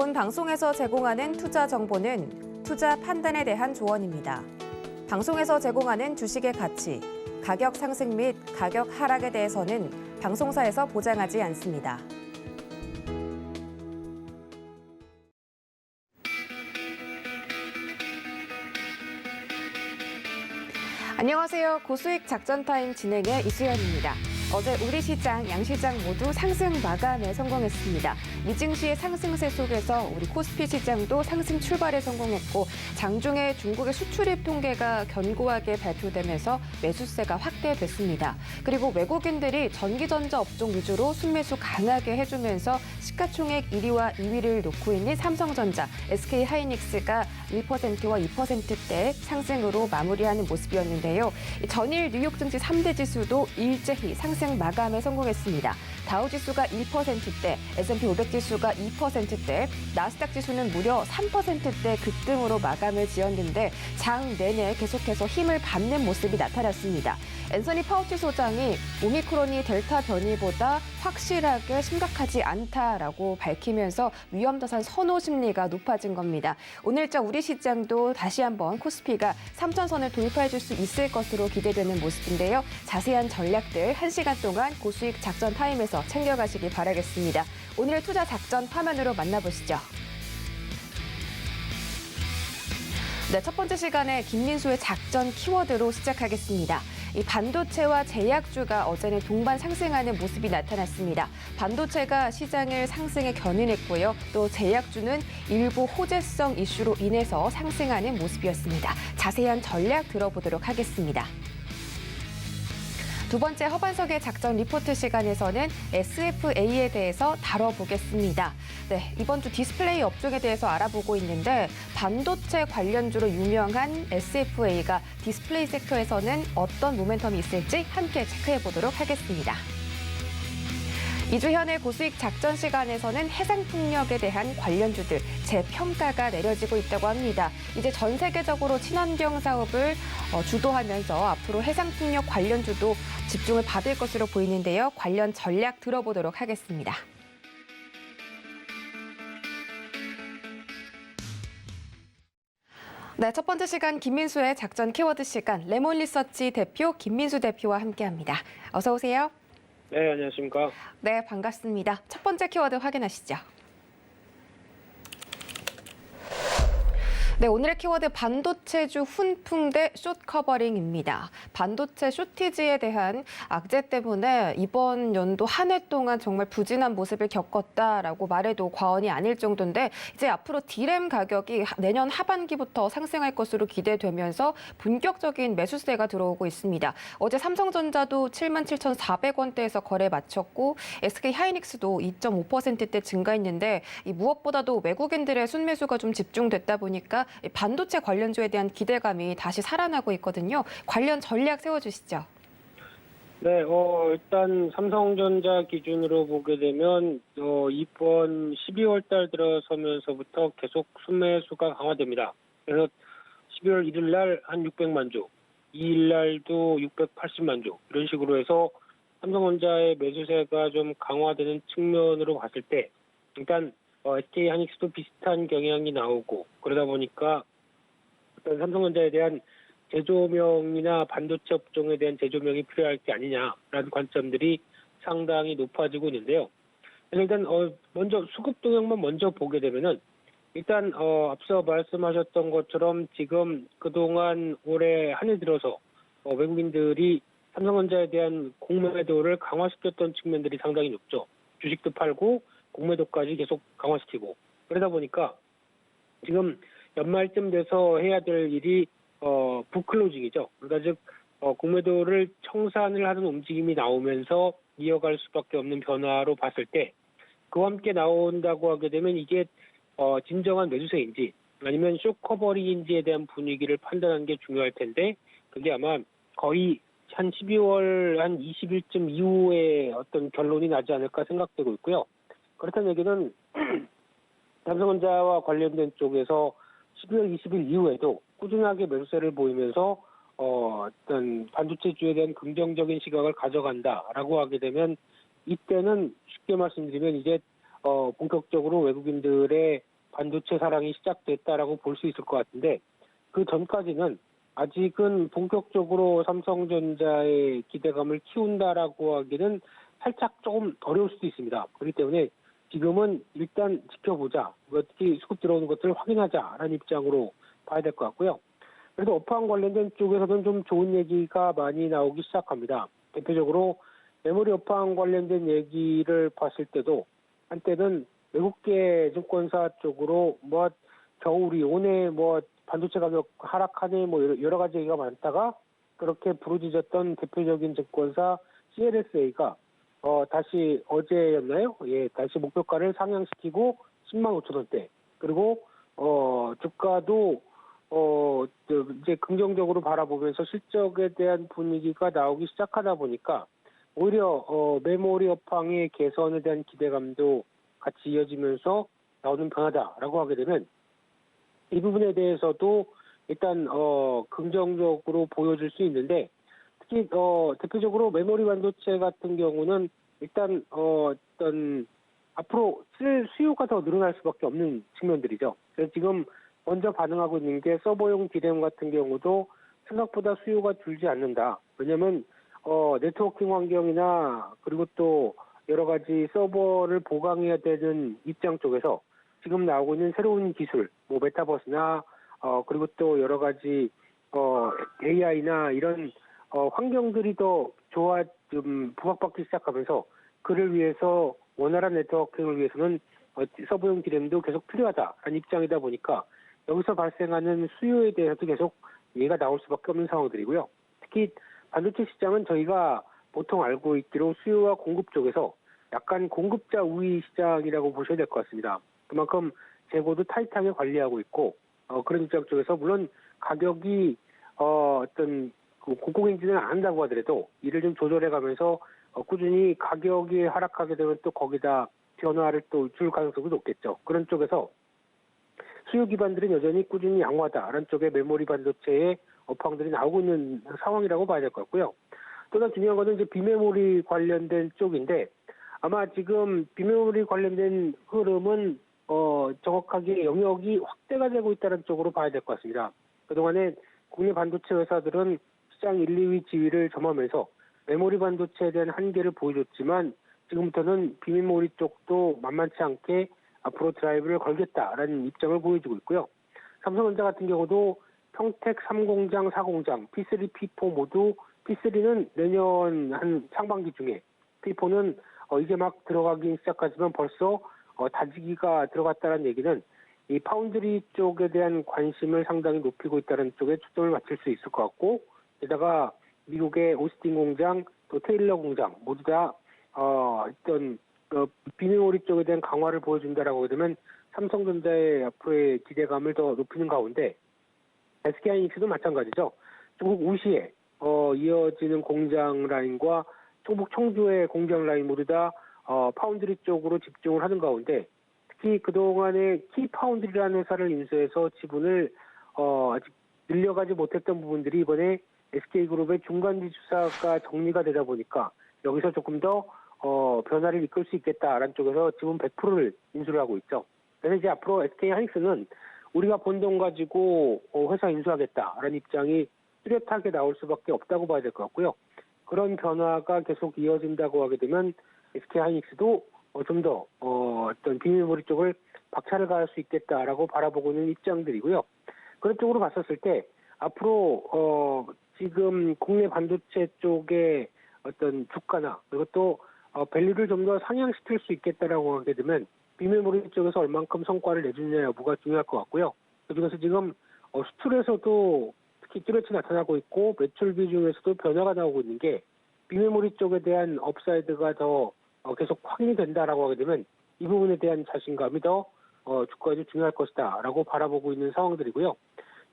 본 방송에서 제공하는 투자 정보는 투자 판단에 대한 조언입니다. 방송에서 제공하는 주식의 가치, 가격 상승 및 가격 하락에 대해서는 방송사에서 보장하지 않습니다. 안녕하세요. 고수익 작전타임 진행의 이수연입니다. 어제 우리 시장, 양시장 모두 상승 마감에 성공했습니다. 미증시의 상승세 속에서 우리 코스피 시장도 상승 출발에 성공했고 장중에 중국의 수출입 통계가 견고하게 발표되면서 매수세가 확대됐습니다. 그리고 외국인들이 전기전자 업종 위주로 순매수 강하게 해주면서 시가총액 1위와 2위를 놓고 있는 삼성전자, SK하이닉스가 1%와 2%대 상승으로 마무리하는 모습이었는데요. 전일 뉴욕 증시 3대 지수도 일제히 상승 마감에 성공했습니다. 다우지수가 1%대, S&P 500지수가 2%대, 나스닥 지수는 무려 3%대 급등으로 마감을 지었는데 장 내내 계속해서 힘을 받는 모습이 나타났습니다. 앤서니 파우치 소장이 오미크론이 델타 변이보다 확실하게 심각하지 않다라고 밝히면서 위험자산 선호 심리가 높아진 겁니다. 오늘자 우리 시장도 다시 한번 코스피가 3천선을 돌파해 줄 수 있을 것으로 기대되는 모습인데요. 자세한 전략들 1시간 동안 고수익 작전 타임에서 챙겨가시기 바라겠습니다. 오늘의 투자 작전 화면으로 만나보시죠. 네, 첫 번째 시간에 김민수의 작전 키워드로 시작하겠습니다. 이 반도체와 제약주가 어제는 동반 상승하는 모습이 나타났습니다. 반도체가 시장을 상승에 견인했고요. 또 제약주는 일부 호재성 이슈로 인해서 상승하는 모습이었습니다. 자세한 전략 들어보도록 하겠습니다. 두 번째 허반석의 작전 리포트 시간에서는 SFA에 대해서 다뤄보겠습니다. 네, 이번 주 디스플레이 업종에 대해서 알아보고 있는데 반도체 관련주로 유명한 SFA가 디스플레이 섹터에서는 어떤 모멘텀이 있을지 함께 체크해보도록 하겠습니다. 이주현의 고수익 작전 시간에서는 해상풍력에 대한 관련주들 재평가가 내려지고 있다고 합니다. 이제 전 세계적으로 친환경 사업을 주도하면서 앞으로 해상풍력 관련주도 집중을 받을 것으로 보이는데요. 관련 전략 들어보도록 하겠습니다. 네, 첫 번째 시간 김민수의 작전 키워드 시간 레몬리서치 대표 김민수 대표와 함께합니다. 어서 오세요. 네, 안녕하십니까. 네, 반갑습니다. 첫 번째 키워드 확인하시죠. 네, 오늘의 키워드 반도체주 훈풍대 숏커버링입니다. 반도체 쇼티지에 대한 악재 때문에 이번 연도 한 해 동안 정말 부진한 모습을 겪었다라고 말해도 과언이 아닐 정도인데 이제 앞으로 D램 가격이 내년 하반기부터 상승할 것으로 기대되면서 본격적인 매수세가 들어오고 있습니다. 어제 삼성전자도 77,400원대에서 거래 마쳤고 SK하이닉스도 2.5%대 증가했는데 이 무엇보다도 외국인들의 순매수가 좀 집중됐다 보니까 반도체 관련주에 대한 기대감이 다시 살아나고 있거든요. 관련 전략 세워주시죠. 네, 일단 삼성전자 기준으로 보게 되면 이번 12월 달 들어서면서부터 계속 순매수가 강화됩니다. 그래서 12월 1일 날 한 600만 주, 2일 날도 680만 주 이런 식으로 해서 삼성전자의 매수세가 좀 강화되는 측면으로 봤을 때 일단 SK하이닉스도 비슷한 경향이 나오고 그러다 보니까 어떤 삼성전자에 대한 재조명이나 반도체 업종에 대한 재조명이 필요할 게 아니냐라는 관점들이 상당히 높아지고 있는데요. 일단 먼저 수급 동향만 먼저 보게 되면은 일단 앞서 말씀하셨던 것처럼 지금 그동안 올해 한 해 들어서 외국인들이 삼성전자에 대한 공매도를 강화시켰던 측면들이 상당히 높죠. 주식도 팔고 공매도까지 계속 강화시키고 그러다 보니까 지금 연말쯤 돼서 해야 될 일이 북클로징이죠. 그러니까 즉 공매도를 청산을 하는 움직임이 나오면서 이어갈 수밖에 없는 변화로 봤을 때 그와 함께 나온다고 하게 되면 이게 진정한 매수세인지 아니면 숏커버링인지에 대한 분위기를 판단하는 게 중요할 텐데 그게 아마 거의 한 12월 한 20일쯤 이후에 어떤 결론이 나지 않을까 생각되고 있고요. 그렇다는 얘기는 삼성전자와 관련된 쪽에서 12월 20일 이후에도 꾸준하게 매수세를 보이면서 어떤 반도체주에 대한 긍정적인 시각을 가져간다라고 하게 되면 이때는 쉽게 말씀드리면 이제 본격적으로 외국인들의 반도체 사랑이 시작됐다라고 볼 수 있을 것 같은데 그 전까지는 아직은 본격적으로 삼성전자의 기대감을 키운다라고 하기는 살짝 조금 어려울 수도 있습니다. 그렇기 때문에 지금은 일단 지켜보자. 어떻게 수급 들어오는 것들을 확인하자라는 입장으로 봐야 될 것 같고요. 그래도 업황 관련된 쪽에서는 좀 좋은 얘기가 많이 나오기 시작합니다. 대표적으로 메모리 업황 관련된 얘기를 봤을 때도 한때는 외국계 증권사 쪽으로 겨우 우리 올해 반도체 가격 하락하네 여러 가지 얘기가 많다가 그렇게 부르짖었던 대표적인 증권사 CLSA가 다시 어제였나요? 예, 다시 목표가를 상향시키고 10만 5천 원대. 그리고 주가도 이제 긍정적으로 바라보면서 실적에 대한 분위기가 나오기 시작하다 보니까 오히려 메모리 업황의 개선에 대한 기대감도 같이 이어지면서 나오는 변화다라고 하게 되면 이 부분에 대해서도 일단 긍정적으로 보여줄 수 있는데 특히 대표적으로 메모리 반도체 같은 경우는 일단 어떤 앞으로 쓸 수요가 더 늘어날 수밖에 없는 측면들이죠. 그래서 지금 먼저 반응하고 있는 게 서버용 D램 같은 경우도 생각보다 수요가 줄지 않는다. 왜냐하면 네트워킹 환경이나 그리고 또 여러 가지 서버를 보강해야 되는 입장 쪽에서 지금 나오고 있는 새로운 기술, 메타버스나 그리고 또 여러 가지 AI나 이런 환경들이 더 좀 부각받기 시작하면서 그를 위해서 원활한 네트워킹을 위해서는 서버용 D램도 계속 필요하다라는 입장이다 보니까 여기서 발생하는 수요에 대해서도 계속 얘기가 나올 수밖에 없는 상황들이고요. 특히 반도체 시장은 저희가 보통 알고 있기로 수요와 공급 쪽에서 약간 공급자 우위 시장이라고 보셔야 될 것 같습니다. 그만큼 재고도 타이트하게 관리하고 있고 그런 입장 쪽에서 물론 가격이 어떤 공공행진을 안 한다고 하더라도 이를 좀 조절해가면서 꾸준히 가격이 하락하게 되면 또 거기다 변화를 또 줄 가능성도 높겠죠. 그런 쪽에서 수요 기반들은 여전히 꾸준히 양호하다라는 쪽의 메모리 반도체의 업황들이 나오고 있는 상황이라고 봐야 될 것 같고요. 또 하나 중요한 것은 이제 비메모리 관련된 쪽인데 아마 지금 비메모리 관련된 흐름은 정확하게 영역이 확대가 되고 있다는 쪽으로 봐야 될 것 같습니다. 그동안에 국내 반도체 회사들은 시장 1, 2위 지위를 점하면서 메모리 반도체에 대한 한계를 보여줬지만 지금부터는 비메모리 쪽도 만만치 않게 앞으로 드라이브를 걸겠다라는 입장을 보여주고 있고요. 삼성전자 같은 경우도 평택 3공장, 4공장, P3, P4 모두 P3는 내년 한 상반기 중에 P4는 이제 막 들어가기 시작하지만 벌써 다지기가 들어갔다는 얘기는 이 파운드리 쪽에 대한 관심을 상당히 높이고 있다는 쪽에 초점을 맞출 수 있을 것 같고 게다가 미국의 오스틴 공장 또 테일러 공장 모두 다 어떤 비메모리 쪽에 대한 강화를 보여준다라고 되면 삼성전자의 앞으로의 기대감을 더 높이는 가운데 SK하이닉스도 마찬가지죠. 중국 우시에 이어지는 공장 라인과 충북 청주의 공장 라인 모두 다 파운드리 쪽으로 집중을 하는 가운데 특히 그동안에 키파운드리라는 회사를 인수해서 지분을 아직 늘려가지 못했던 부분들이 이번에 SK그룹의 중간지주사가 정리가 되다 보니까 여기서 조금 더 변화를 이끌 수 있겠다라는 쪽에서 지분 100%를 인수를 하고 있죠. 그래서 이제 앞으로 SK하이닉스는 우리가 번 돈 가지고 회사 인수하겠다라는 입장이 뚜렷하게 나올 수밖에 없다고 봐야 될 것 같고요. 그런 변화가 계속 이어진다고 하게 되면 SK하이닉스도 좀 더 어떤 비메모리 쪽을 박차를 가할 수 있겠다라고 바라보고 있는 입장들이고요. 그런 쪽으로 봤었을 때 앞으로 지금 국내 반도체 쪽의 어떤 주가나 그리고 또 밸류를 좀 더 상향시킬 수 있겠다라고 하게 되면 비메모리 쪽에서 얼만큼 성과를 내주느냐 여부가 중요할 것 같고요. 그중에서 지금 수출에서도 특히 뚜렷이 나타나고 있고 매출 비중에서도 변화가 나오고 있는 게 비메모리 쪽에 대한 업사이드가 더 계속 확인이 된다라고 하게 되면 이 부분에 대한 자신감이 더 주가에도 중요할 것이다라고 바라보고 있는 상황들이고요.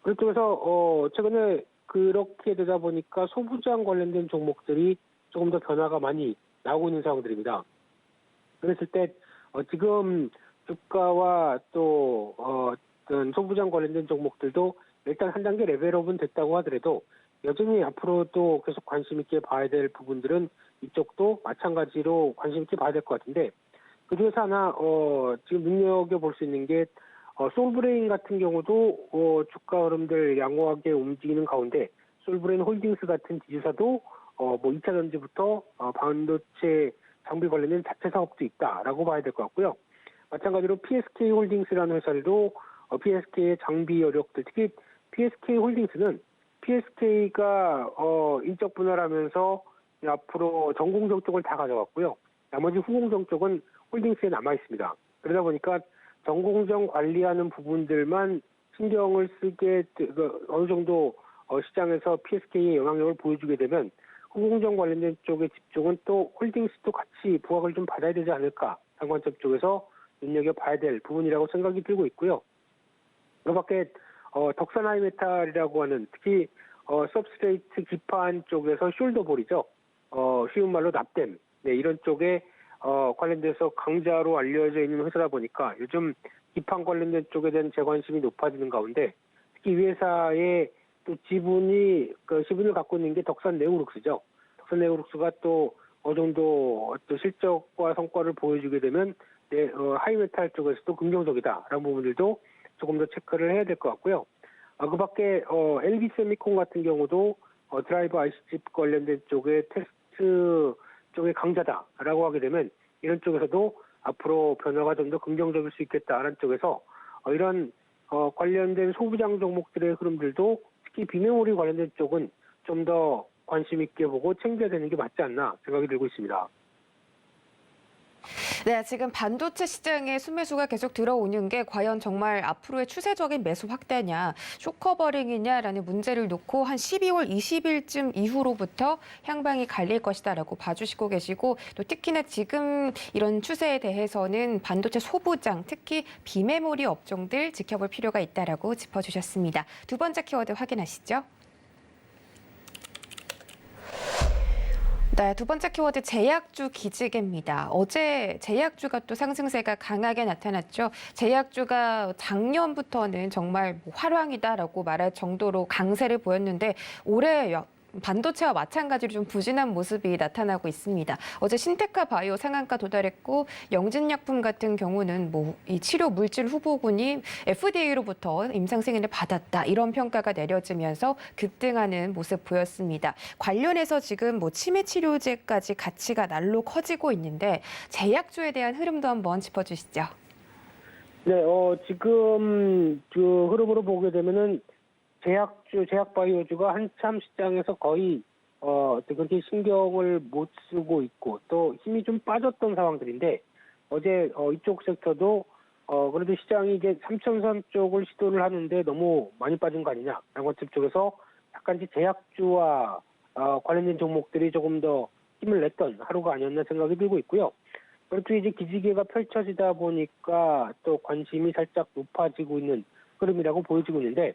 그쪽에서 최근에 그렇게 되다 보니까 소부장 관련된 종목들이 조금 더 변화가 많이 나오고 있는 상황들입니다. 그랬을 때 지금 주가와 또 어떤 소부장 관련된 종목들도 일단 한 단계 레벨업은 됐다고 하더라도 여전히 앞으로도 계속 관심 있게 봐야 될 부분들은 이쪽도 마찬가지로 관심 있게 봐야 될 것 같은데 그중에서 하나 지금 눈여겨볼 수 있는 게 솔브레인 같은 경우도 주가 흐름들 양호하게 움직이는 가운데 솔브레인 홀딩스 같은 지주사도 뭐 2차 전지부터 반도체 장비 관련된 자체 사업도 있다라고 봐야 될 것 같고요. 마찬가지로 PSK 홀딩스라는 회사도 PSK의 장비 여력들, 특히 PSK 홀딩스는 PSK가 인적 분할을 하면서 앞으로 전공정 쪽을 다 가져갔고요. 나머지 후공정 쪽은 홀딩스에 남아 있습니다. 그러다 보니까 전공정 관리하는 부분들만 신경을 쓰게 어느 정도 시장에서 PSK의 영향력을 보여주게 되면 후공정 관련된 쪽의 집중은 또 홀딩스도 같이 부각을 좀 받아야 되지 않을까 상관적 쪽에서 눈여겨봐야 될 부분이라고 생각이 들고 있고요. 그 밖에 덕산 하이메탈이라고 하는 특히 서브스트레이트 기판 쪽에서 숄더볼이죠. 쉬운 말로 납땜. 네, 이런 쪽에 관련돼서 강자로 알려져 있는 회사다 보니까 요즘 기판 관련된 쪽에 대한 재관심이 높아지는 가운데 특히 이 회사의 또 지분을 갖고 있는 게 덕산 네오룩스죠. 덕산 네오룩스가 또 어느 정도 또 실적과 성과를 보여주게 되면 하이메탈 쪽에서도 긍정적이다라는 부분들도 조금 더 체크를 해야 될 것 같고요. 그 밖에 LG세미콘 같은 경우도 드라이브 IC칩 관련된 쪽에 테스트 쪽의 강자다라고 하게 되면 이런 쪽에서도 앞으로 변화가 좀 더 긍정적일 수 있겠다라는 쪽에서 이런 관련된 소부장 종목들의 흐름들도 특히 비메모리 관련된 쪽은 좀 더 관심 있게 보고 챙겨야 되는 게 맞지 않나 생각이 들고 있습니다. 네, 지금 반도체 시장에 순매수가 계속 들어오는 게 과연 정말 앞으로의 추세적인 매수 확대냐, 쇼커버링이냐라는 문제를 놓고 한 12월 20일쯤 이후로부터 향방이 갈릴 것이다라고 봐주시고 계시고 또 특히나 지금 이런 추세에 대해서는 반도체 소부장, 특히 비메모리 업종들 지켜볼 필요가 있다라고 짚어주셨습니다. 두 번째 키워드 확인하시죠. 네, 두 번째 키워드 제약주 기지개입니다. 어제 제약주가 또 상승세가 강하게 나타났죠. 제약주가 작년부터는 정말 화랑이다라고 말할 정도로 강세를 보였는데 올해 반도체와 마찬가지로 좀 부진한 모습이 나타나고 있습니다. 어제 신테카 바이오 상한가 도달했고 영진약품 같은 경우는 이 치료 물질 후보군이 FDA로부터 임상 승인을 받았다 이런 평가가 내려지면서 급등하는 모습 보였습니다. 관련해서 지금 치매 치료제까지 가치가 날로 커지고 있는데 제약주에 대한 흐름도 한번 짚어주시죠. 네, 지금 그 흐름으로 보게 되면은 제약 바이오주가 한참 시장에서 거의 그렇게 신경을 못 쓰고 있고 또 힘이 좀 빠졌던 상황들인데 어제 이쪽 섹터도 그래도 시장이 이제 3천선 쪽을 시도를 하는데 너무 많이 빠진 거 아니냐 라는 것 쪽에서 약간 이제 제약주와 관련된 종목들이 조금 더 힘을 냈던 하루가 아니었나 생각이 들고 있고요. 그리고 이제 기지개가 펼쳐지다 보니까 또 관심이 살짝 높아지고 있는 흐름이라고 보여지고 있는데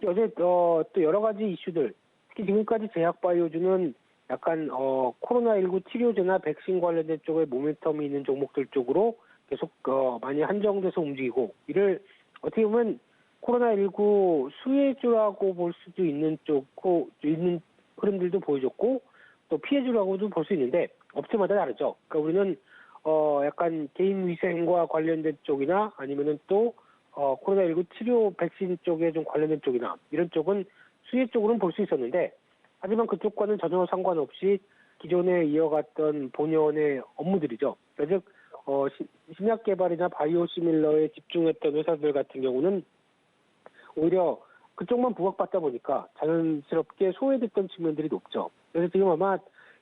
어제 또 여러 가지 이슈들, 특히 지금까지 제약바이오주는 약간 코로나19 치료제나 백신 관련된 쪽에 모멘텀이 있는 종목들 쪽으로 계속 많이 한정돼서 움직이고 이를 어떻게 보면 코로나19 수혜주라고 볼 수도 있는 있는 흐름들도 보여줬고 또 피해주라고도 볼 수 있는데 업체마다 다르죠. 그러니까 우리는 약간 개인 위생과 관련된 쪽이나 아니면은 또 코로나19 치료 백신 쪽에 좀 관련된 쪽이나 이런 쪽은 수혜 쪽으로는 볼 수 있었는데 하지만 그쪽과는 전혀 상관없이 기존에 이어갔던 본연의 업무들이죠. 즉 신약 개발이나 바이오 시밀러에 집중했던 회사들 같은 경우는 오히려 그쪽만 부각받다 보니까 자연스럽게 소외됐던 측면들이 높죠. 그래서 지금 아마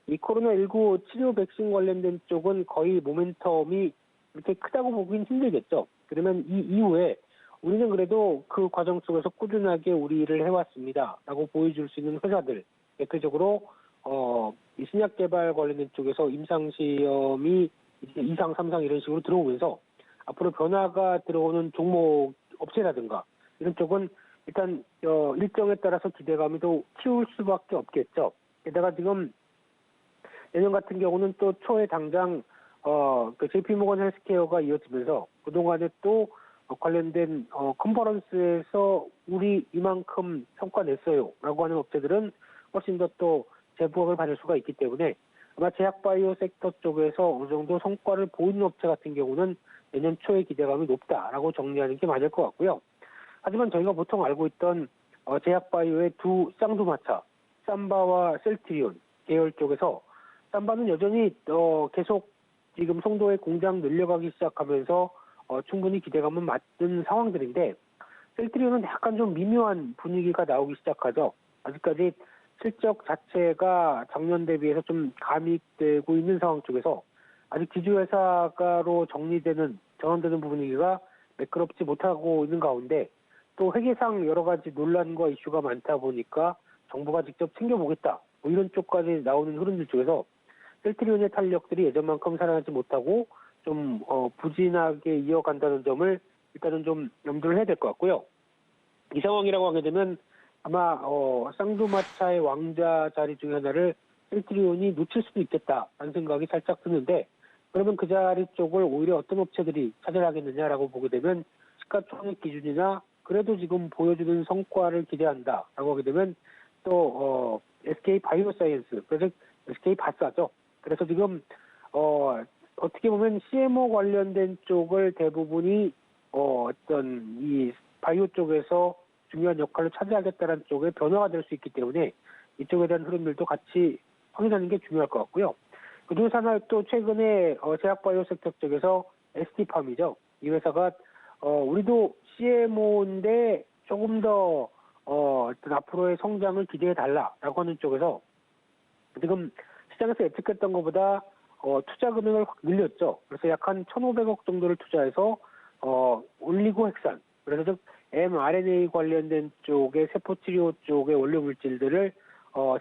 이 코로나19 치료 백신 관련된 쪽은 거의 모멘텀이 이렇게 크다고 보기는 힘들겠죠. 그러면 이 이후에 우리는 그래도 그 과정 속에서 꾸준하게 우리 일을 해왔습니다. 라고 보여줄 수 있는 회사들, 대표적으로, 이 신약 개발 관련된 쪽에서 임상시험이 이제 2상, 3상 이런 식으로 들어오면서 앞으로 변화가 들어오는 종목 업체라든가 이런 쪽은 일단, 일정에 따라서 기대감이 더 키울 수밖에 없겠죠. 게다가 지금 내년 같은 경우는 또 초에 당장 그 JP모건 헬스케어가 이어지면서 그동안에 또 관련된 컨퍼런스에서 우리 이만큼 성과 냈어요 라고 하는 업체들은 훨씬 더 또 재부각을 받을 수가 있기 때문에 아마 제약바이오 섹터 쪽에서 어느 정도 성과를 보이는 업체 같은 경우는 내년 초에 기대감이 높다라고 정리하는 게 맞을 것 같고요. 하지만 저희가 보통 알고 있던 제약바이오의 두 쌍두마차, 삼바와 셀트리온 계열 쪽에서 삼바는 여전히 계속 지금 송도에 공장 늘려가기 시작하면서 충분히 기대감은 맞는 상황들인데, 셀트리온은 약간 좀 미묘한 분위기가 나오기 시작하죠. 아직까지 실적 자체가 작년 대비해서 좀 감익되고 있는 상황 쪽에서 아직 지주회사가로 전환되는 분위기가 매끄럽지 못하고 있는 가운데, 또 회계상 여러 가지 논란과 이슈가 많다 보니까 정부가 직접 챙겨보겠다, 뭐 이런 쪽까지 나오는 흐름들 쪽에서 셀트리온의 탄력들이 예전만큼 살아나지 못하고 좀 부진하게 이어간다는 점을 일단은 좀 염두를 해야 될 것 같고요. 이 상황이라고 하게 되면 아마 쌍두마차의 왕자 자리 중에 하나를 셀트리온이 놓칠 수도 있겠다라는 생각이 살짝 드는데, 그러면 그 자리 쪽을 오히려 어떤 업체들이 차지하겠느냐라고 보게 되면 시가총액 기준이나 그래도 지금 보여주는 성과를 기대한다라고 하게 되면 또 SK 바이오사이언스, 그래서 SK 바사죠. 그래서 지금 어떻게 보면 CMO 관련된 쪽을 대부분이 어떤 이 바이오 쪽에서 중요한 역할을 차지하겠다는 쪽에 변화가 될 수 있기 때문에 이쪽에 대한 흐름들도 같이 확인하는 게 중요할 것 같고요. 그중에서 하나 또 최근에 제약바이오 섹터 쪽에서 ST팜이죠. 이 회사가 우리도 CMO인데 조금 더 어떤 앞으로의 성장을 기대해달라라고 하는 쪽에서 지금 시장에서 예측했던 것보다 투자 금액을 확 늘렸죠. 그래서 약 한 1,500억 정도를 투자해서 올리고핵산, 그래서 즉 mRNA 관련된 쪽의 세포치료 쪽의 원료 물질들을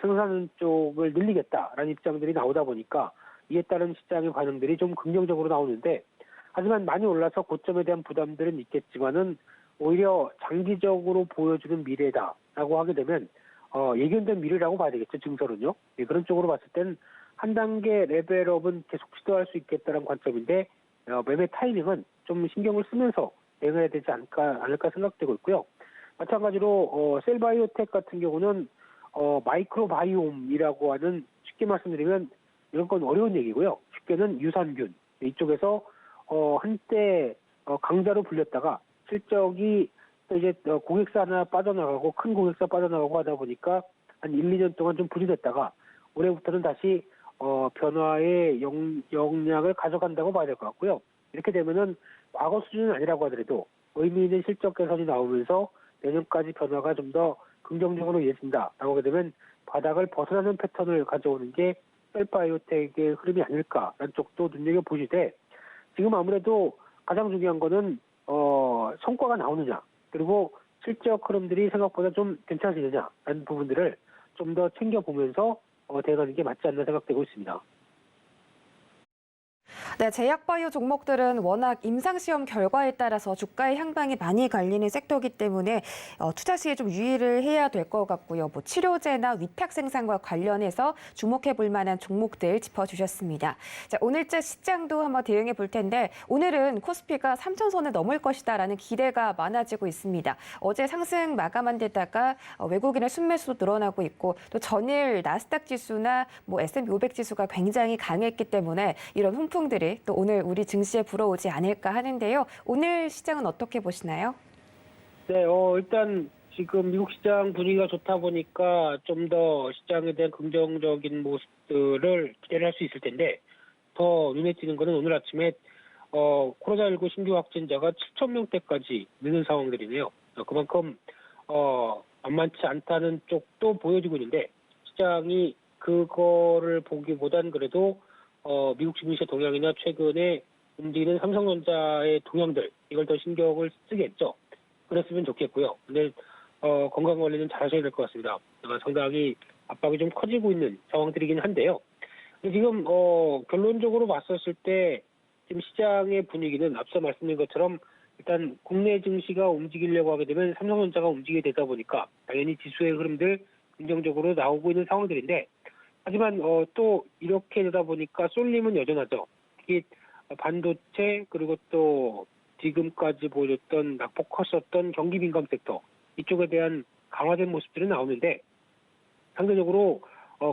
생산하는 쪽을 늘리겠다라는 입장들이 나오다 보니까 이에 따른 시장의 반응들이 좀 긍정적으로 나오는데, 하지만 많이 올라서 고점에 대한 부담들은 있겠지만은 오히려 장기적으로 보여주는 미래다라고 하게 되면 예견된 미래라고 봐야 되겠죠, 증설은요. 예, 그런 쪽으로 봤을 땐 한 단계 레벨업은 계속 시도할 수 있겠다는 관점인데, 매매 타이밍은 좀 신경을 쓰면서 대응해야 되지 않을까 생각되고 있고요. 마찬가지로 셀바이오텍 같은 경우는 마이크로바이옴이라고 하는, 쉽게 말씀드리면 이런 건 어려운 얘기고요. 쉽게는 유산균 이쪽에서 한때 강자로 불렸다가 실적이 또 이제 고객사 하나 빠져나가고 큰 고객사 빠져나가고 하다 보니까 한 1, 2년 동안 좀 부진했다가 올해부터는 다시 변화의 역량을 가져간다고 봐야 될 것 같고요. 이렇게 되면은 과거 수준은 아니라고 하더라도 의미 있는 실적 개선이 나오면서 내년까지 변화가 좀 더 긍정적으로 이어진다라고 하게 되면 바닥을 벗어나는 패턴을 가져오는 게 셀바이오텍의 흐름이 아닐까라는 쪽도 눈여겨보시되, 지금 아무래도 가장 중요한 거는 성과가 나오느냐, 그리고 실적 흐름들이 생각보다 좀 괜찮아지느냐라는 부분들을 좀 더 챙겨보면서 대응하는 게 맞지 않나 생각되고 있습니다. 네, 제약바이오 종목들은 워낙 임상시험 결과에 따라서 주가의 향방이 많이 갈리는 섹터이기 때문에 투자 시에 좀 유의를 해야 될 것 같고요. 뭐 치료제나 위탁 생산과 관련해서 주목해 볼 만한 종목들 짚어주셨습니다. 자, 오늘자 시장도 한번 대응해 볼 텐데, 오늘은 코스피가 3,000선을 넘을 것이다라는 기대가 많아지고 있습니다. 어제 상승 마감한 데다가 외국인의 순매수도 늘어나고 있고, 또 전일 나스닥 지수나 뭐 S&P 500 지수가 굉장히 강했기 때문에 이런 훈풍들이 또 오늘 우리 증시에 불어오지 않을까 하는데요. 오늘 시장은 어떻게 보시나요? 네, 일단 지금 미국 시장 분위기가 좋다 보니까 좀 더 시장에 대한 긍정적인 모습들을 기대를 할 수 있을 텐데, 더 눈에 띄는 거는 오늘 아침에 코로나19 신규 확진자가 7,000명대까지 느는 상황들이네요. 그만큼 만만치 않다는 쪽도 보여지고 있는데, 시장이 그거를 보기보단 그래도 미국 증시의 동향이나 최근에 움직이는 삼성전자의 동향들, 이걸 더 신경을 쓰겠죠. 그랬으면 좋겠고요. 근데 건강관리는 잘 하셔야 될 것 같습니다. 상당히 압박이 좀 커지고 있는 상황들이긴 한데요. 지금 결론적으로 봤었을 때 지금 시장의 분위기는 앞서 말씀드린 것처럼 일단 국내 증시가 움직이려고 하게 되면 삼성전자가 움직이게 되다 보니까 당연히 지수의 흐름들 긍정적으로 나오고 있는 상황들인데, 하지만 또 이렇게 되다 보니까 쏠림은 여전하죠. 특히 반도체, 그리고 또 지금까지 보여줬던 낙폭 컸었던 경기 민감 섹터, 이쪽에 대한 강화된 모습들이 나오는데, 상대적으로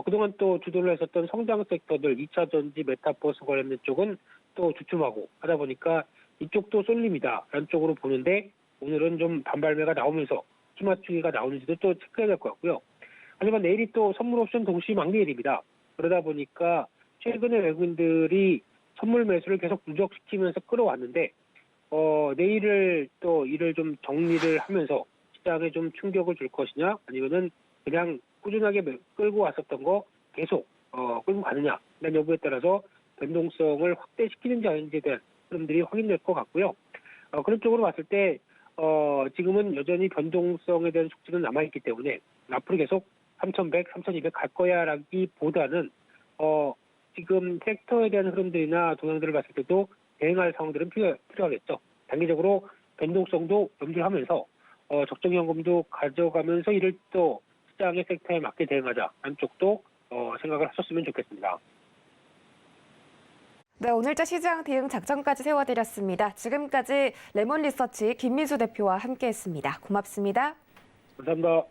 그동안 또 주도를 했었던 성장 섹터들 2차 전지, 메타버스 관련된 쪽은 또 주춤하고 하다 보니까 이쪽도 쏠림이다 라는 쪽으로 보는데 오늘은 좀 반발매가 나오면서 추마추기가 나오는지도 또 체크해야 될 것 같고요. 하지만 내일이 또 선물 옵션 동시 만기일입니다. 그러다 보니까 최근에 외국인들이 선물 매수를 계속 누적시키면서 끌어왔는데 내일을 또 이를 좀 정리를 하면서 시장에 좀 충격을 줄 것이냐 아니면은 그냥 꾸준하게 끌고 왔었던 거 계속 끌고 가느냐 이런 여부에 따라서 변동성을 확대시키는지 아닌지에 대한 흐름들이 확인될 것 같고요. 그런 쪽으로 봤을 때 지금은 여전히 변동성에 대한 숙제는 남아있기 때문에 앞으로 계속 3,100, 3,200 갈 거야라기보다는 지금 섹터에 대한 흐름들이나 동향들을 봤을 때도 대응할 상황들은 필요하겠죠. 단기적으로 변동성도 염두하면서 적정 현금도 가져가면서 이를 또 시장의 섹터에 맞게 대응하자 하는 쪽도 생각을 하셨으면 좋겠습니다. 네, 오늘자 시장 대응 작전까지 세워드렸습니다. 지금까지 레몬리서치 김민수 대표와 함께했습니다. 고맙습니다. 감사합니다.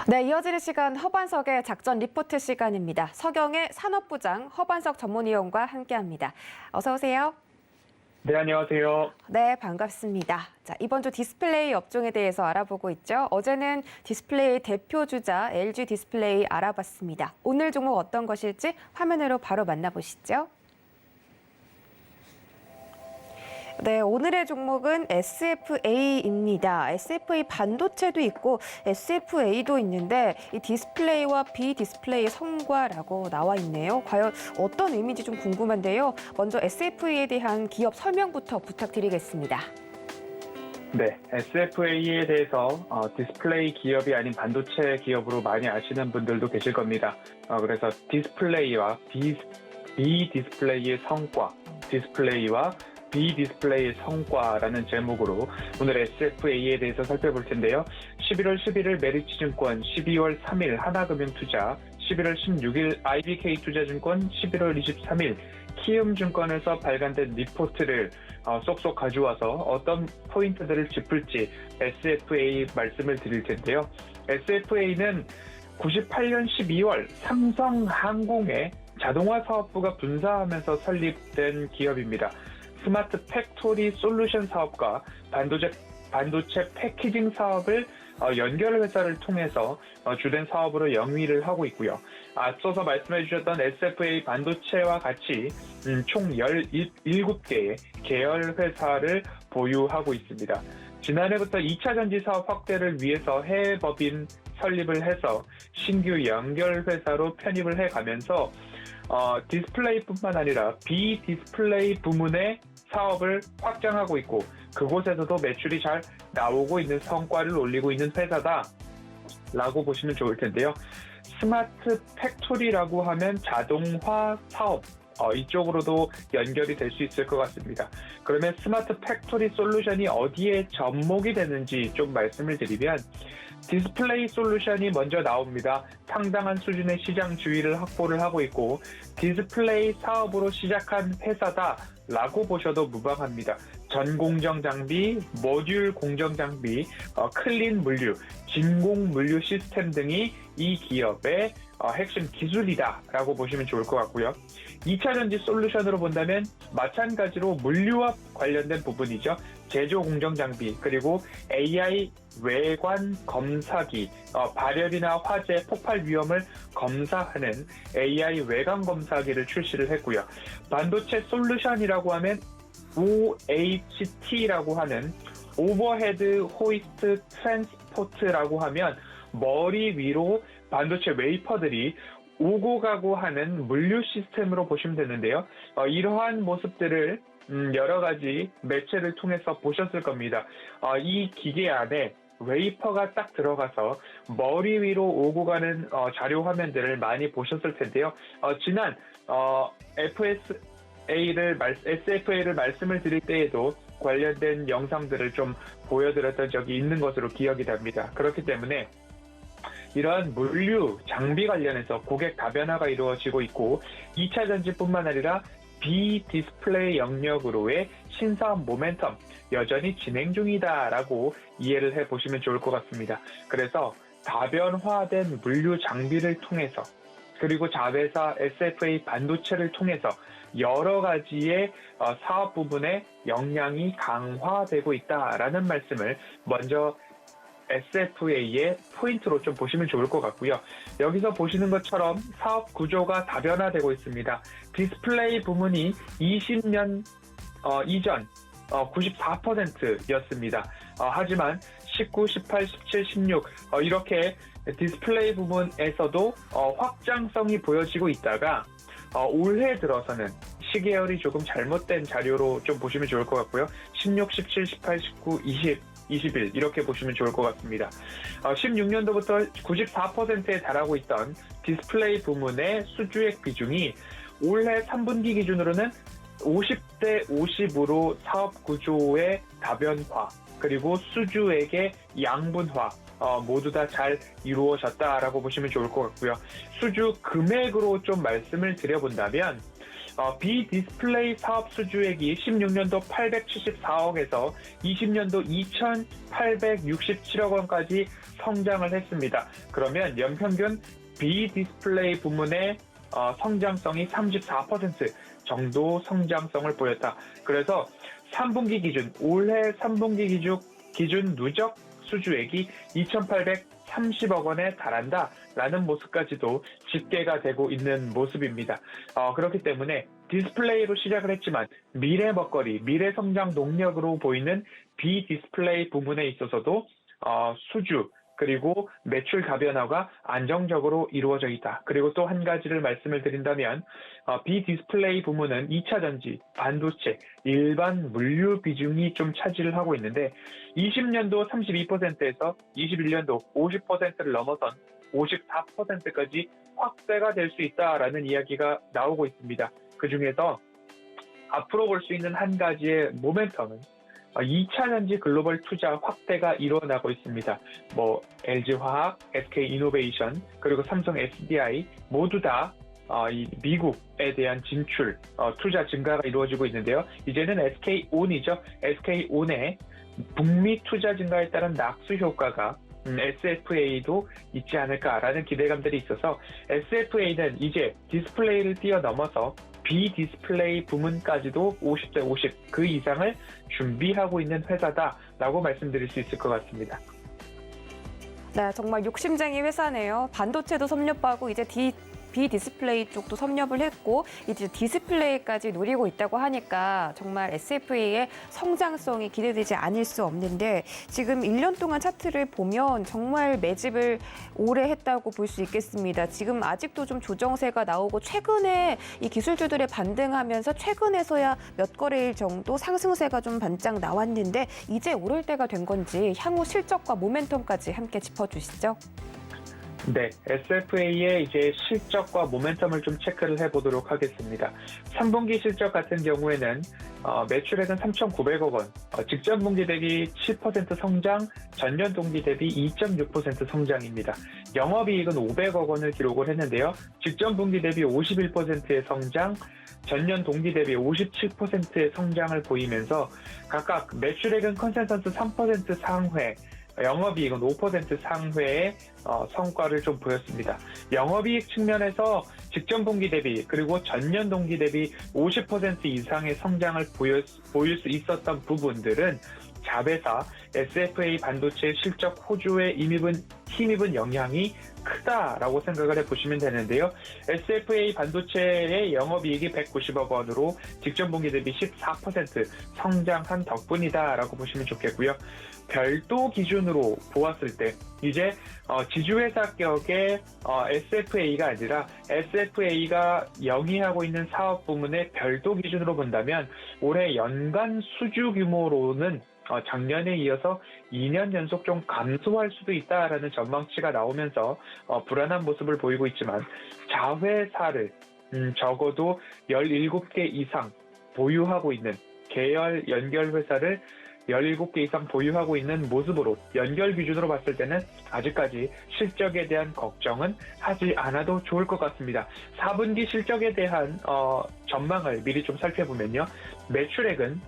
네, 이어지는 시간 허반석의 작전 리포트 시간입니다. 서경의 산업부장 허반석 전문위원과 함께합니다. 어서 오세요. 네, 안녕하세요. 네, 반갑습니다. 자, 이번 주 디스플레이 업종에 대해서 알아보고 있죠. 어제는 디스플레이 대표 주자 LG 디스플레이 알아봤습니다. 오늘 종목 어떤 것일지 화면으로 바로 만나보시죠. 네, 오늘의 종목은 SFA입니다. SFA 반도체도 있고 SFA도 있는데 이 디스플레이와 비디스플레이 성과라고 나와 있네요. 과연 어떤 의미인지 좀 궁금한데요. 먼저 SFA에 대한 기업 설명부터 부탁드리겠습니다. 네, SFA에 대해서 디스플레이 기업이 아닌 반도체 기업으로 많이 아시는 분들도 계실 겁니다. 그래서 디스플레이와 비디스플레이의 성과, 디스플레이와 비디스플레이의 성과라는 제목으로 오늘 SFA에 대해서 살펴볼 텐데요. 11월 11일 메리츠증권, 12월 3일 하나금융투자, 11월 16일 IBK투자증권, 11월 23일 키움증권에서 발간된 리포트를 쏙쏙 가져와서 어떤 포인트들을 짚을지 SFA 말씀을 드릴 텐데요. SFA는 98년 12월 삼성항공의 자동화 사업부가 분사하면서 설립된 기업입니다. 스마트 팩토리 솔루션 사업과 반도체 패키징 사업을 연결 회사를 통해서 주된 사업으로 영위를 하고 있고요. 앞서서 말씀해 주셨던 SFA 반도체와 같이 총 17개의 계열 회사를 보유하고 있습니다. 지난해부터 2차 전지 사업 확대를 위해서 해외 법인 설립을 해서 신규 연결 회사로 편입을 해가면서 디스플레이뿐만 아니라 비디스플레이 부문의 사업을 확장하고 있고 그곳에서도 매출이 잘 나오고 있는 성과를 올리고 있는 회사다라고 보시면 좋을 텐데요. 스마트 팩토리라고 하면 자동화 사업 이쪽으로도 연결이 될 수 있을 것 같습니다. 그러면 스마트 팩토리 솔루션이 어디에 접목이 되는지 좀 말씀을 드리면 디스플레이 솔루션이 먼저 나옵니다. 상당한 수준의 시장 주의를 확보를 하고 있고 디스플레이 사업으로 시작한 회사다라고 보셔도 무방합니다. 전공정 장비, 모듈 공정 장비, 클린 물류, 진공 물류 시스템 등이 이 기업의 핵심 기술이다라고 보시면 좋을 것 같고요. 2차 전지 솔루션으로 본다면 마찬가지로 물류와 관련된 부분이죠. 제조 공정 장비 그리고 AI 외관 검사기, 발열이나 화재, 폭발 위험을 검사하는 AI 외관 검사기를 출시를 했고요. 반도체 솔루션이라고 하면 OHT라고 하는 오버헤드 호이스트 트랜스포트라고 하면 머리 위로 반도체 웨이퍼들이 오고 가고 하는 물류 시스템으로 보시면 되는데요. 이러한 모습들을 여러 가지 매체를 통해서 보셨을 겁니다. 이 기계 안에 웨이퍼가 딱 들어가서 머리 위로 오고 가는 자료 화면들을 많이 보셨을 텐데요. 지난 SFA를 말씀을 드릴 때에도 관련된 영상들을 좀 보여드렸던 적이 있는 것으로 기억이 됩니다. 그렇기 때문에 이러한 물류, 장비 관련해서 고객 다변화가 이루어지고 있고 2차 전지뿐만 아니라 비디스플레이 영역으로의 신사업 모멘텀 여전히 진행 중이다라고 이해를 해보시면 좋을 것 같습니다. 그래서 다변화된 물류 장비를 통해서 그리고 자회사 SFA 반도체를 통해서 여러 가지의 사업 부분의 역량이 강화되고 있다라는 말씀을 먼저 SFA의 포인트로 좀 보시면 좋을 것 같고요. 여기서 보시는 것처럼 사업 구조가 다변화되고 있습니다. 디스플레이 부문이 20년 이전 94%였습니다. 하지만 19, 18, 17, 16 이렇게 디스플레이 부문에서도 확장성이 보여지고 있다가 올해 들어서는 시계열이 조금 잘못된 자료로 좀 보시면 좋을 것 같고요. 16, 17, 18, 19, 20, 21 이렇게 보시면 좋을 것 같습니다. 16년도부터 94%에 달하고 있던 디스플레이 부문의 수주액 비중이 올해 3분기 기준으로는 50대 50으로 사업 구조의 다변화 그리고 수주액의 양분화 모두 다 잘 이루어졌다라고 보시면 좋을 것 같고요. 수주 금액으로 좀 말씀을 드려본다면 비디스플레이 사업 수주액이 16년도 874억에서 20년도 2,867억 원까지 성장을 했습니다. 그러면 연평균 비디스플레이 부문의 성장성이 34% 정도 성장성을 보였다. 그래서 3분기 기준, 올해 3분기 기준 누적 수주액이 2,830억 원에 달한다라는 모습까지도 집계가 되고 있는 모습입니다. 그렇기 때문에 디스플레이로 시작을 했지만 미래 먹거리, 미래 성장 동력으로 보이는 비디스플레이 부문에 있어서도 수주 그리고 매출 다변화가 안정적으로 이루어져 있다. 그리고 또 한 가지를 말씀을 드린다면 비디스플레이 부문은 2차 전지, 반도체, 일반 물류 비중이 좀 차지를 하고 있는데 20년도 32%에서 21년도 50%를 넘어선 54%까지 확대가 될 수 있다라는 이야기가 나오고 있습니다. 그중에서 앞으로 볼 수 있는 한 가지의 모멘텀은 2차 전지 글로벌 투자 확대가 일어나고 있습니다. LG화학, SK이노베이션, 그리고 삼성 SDI 모두 다 이 미국에 대한 진출, 투자 증가가 이루어지고 있는데요. 이제는 SK온이죠. SK온의 북미 투자 증가에 따른 낙수 효과가 SFA도 있지 않을까라는 기대감들이 있어서 SFA는 이제 디스플레이를 뛰어넘어서 비디스플레이 부문까지도 50대 50 그 이상을 준비하고 있는 회사다라고 말씀드릴 수 있을 것 같습니다. 네, 정말 욕심쟁이 회사네요. 반도체도 섭렵하고 이제 비디스플레이 쪽도 섭렵을 했고 이제 디스플레이까지 노리고 있다고 하니까 정말 SFA의 성장성이 기대되지 않을 수 없는데 지금 1년 동안 차트를 보면 정말 매집을 오래 했다고 볼 수 있겠습니다. 지금 아직도 좀 조정세가 나오고 최근에 이 기술주들의 반등하면서 최근에서야 몇 거래일 정도 상승세가 좀 반짝 나왔는데 이제 오를 때가 된 건지 향후 실적과 모멘텀까지 함께 짚어주시죠. 네, SFA의 이제 실적과 모멘텀을 좀 체크를 해보도록 하겠습니다. 3분기 실적 같은 경우에는 매출액은 3,900억 원, 직전 분기 대비 10% 성장, 전년 동기 대비 2.6% 성장입니다. 영업이익은 500억 원을 기록을 했는데요. 직전 분기 대비 51%의 성장, 전년 동기 대비 57%의 성장을 보이면서 각각 매출액은 컨센서스 3% 상회, 영업이익은 5% 상회의 성과를 좀 보였습니다. 영업이익 측면에서 직전 분기 대비 그리고 전년 동기 대비 50% 이상의 성장을 보일 수 있었던 부분들은 자회사 SFA 반도체 실적 호조에 힘입은 영향이 크다라고 생각을 해보시면 되는데요. SFA 반도체의 영업이익이 190억 원으로 직전 분기 대비 14% 성장한 덕분이다라고 보시면 좋겠고요. 별도 기준으로 보았을 때 이제 지주회사격의 SFA가 아니라 SFA가 영위하고 있는 사업 부문의 별도 기준으로 본다면 올해 연간 수주 규모로는 작년에 이어서 2년 연속 좀 감소할 수도 있다라는 전망치가 나오면서 불안한 모습을 보이고 있지만 자회사를 적어도 17개 이상 보유하고 있는 계열 연결 회사를 17개 이상 보유하고 있는 모습으로 연결 기준으로 봤을 때는 아직까지 실적에 대한 걱정은 하지 않아도 좋을 것 같습니다. 4분기 실적에 대한 전망을 미리 좀 살펴보면요. 매출액은